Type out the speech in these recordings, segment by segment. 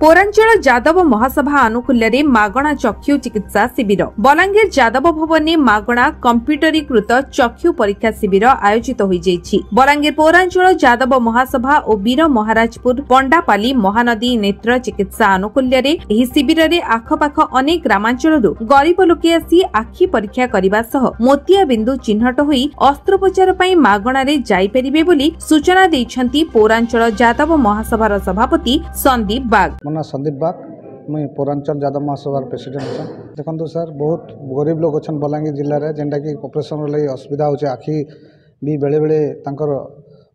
पौरांचल जादव महासभा आनुकूल्य मागणा चक्षु चिकित्सा शिविर बलांगीर जादव भवन में मागणा कंप्यूटरीकृत चक्षु परीक्षा शिविर आयोजित हो जाइछि। बलांगीर पौरांचल जादव महासभा और वीर महाराजपुर पंडापाली महानदी नेत्र चिकित्सा आनुकूल्य शिविर में आखपाख अनेक ग्रामांचल गरीब लोके आसी आखि परीक्षा करने सह मोतिया बिंदु चिन्हट होई अस्त्रोपचार पई मागणारे जाई परिबे बोली सूचना दैछंती पौरांचल जादव महासभार सभापति संदीप बाग। मना संदीप बाग मुई पौरांचल जादव महासभार प्रेसिडेंट अच्छा। देखो सर बहुत गरीब लोग अच्छा बलांगीर जिले में जेनटा कि ऑपरेशन लगी असुविधा हो आखि भी बेले बेले तांकर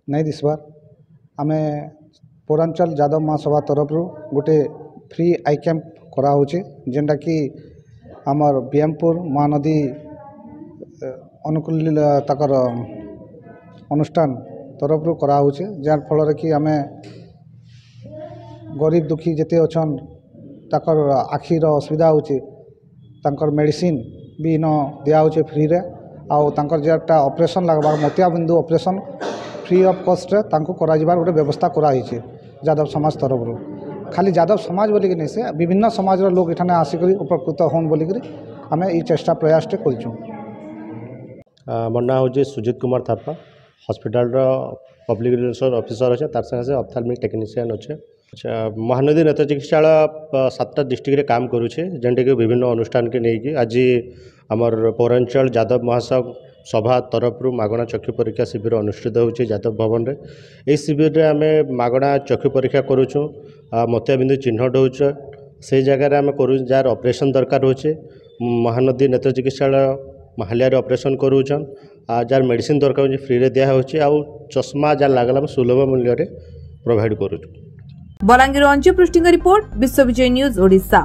नहीं दिसबार आम पौरांचल जादव महासभा तरफ गोटे फ्री आई कैंप करा होचे जेनटा कि आमर बीएमपुर महानदी अनुकूल ताकर अनुष्ठान तरफ करा होचे जार फल कि आम गरीब दुखी जिते अच्छन ताकर आखिर असुविधा होकर मेडिसिन भी न दिया होचे फ्री रे आउ तांकर जेटा ऑपरेशन लगवा मोतिया बिंदु ऑपरेशन फ्री ऑफ कॉस्ट रे तांको करा जिबार गोटे व्यवस्था करा हिचे जादव समाज तरफ खाली जादव समाज बोलिक नहीं से विभिन्न समाज रो लोग इठाने आसिक उपकृत होन बोलिक आम ये चेष्टा प्रयास करूँ। मोर ना हूँ Sujit Kumar Thapa hospital public relation officer अच्छे तार संगे ऑप्थेल्मिक टेक्नीशियन अच्छे। अच्छा महानदी नेत्र चिकित्सालय 7टा डिस्ट्रिक्ट काम करुचे जेनटा कि विभिन्न अनुष्ठान के नहीं आज आमर पौरांचल जादव महासभा तरफ मागणा चक्षु परीक्षा शिविर अनुष्ठित होची जादव भवन रे। ए शिविर रे आमे मागणा चक्षु परीक्षा करूछु मोतिया बिंदु चिन्हट होचे से जगह आम करूँ जार ऑपरेशन दरकार होचे महानदी नेत्र चिकित्सालय महालिया ऑपरेशन करूछन जार मेडिसिन दरकार फ्री रे दिया होची आ चश्मा जार लागला सुलभ मूल्य रे प्रोवाइड करूछु। बलांगीर अंजु पृष्टिंग रिपोर्ट विश्व विजय न्यूज ओडिशा।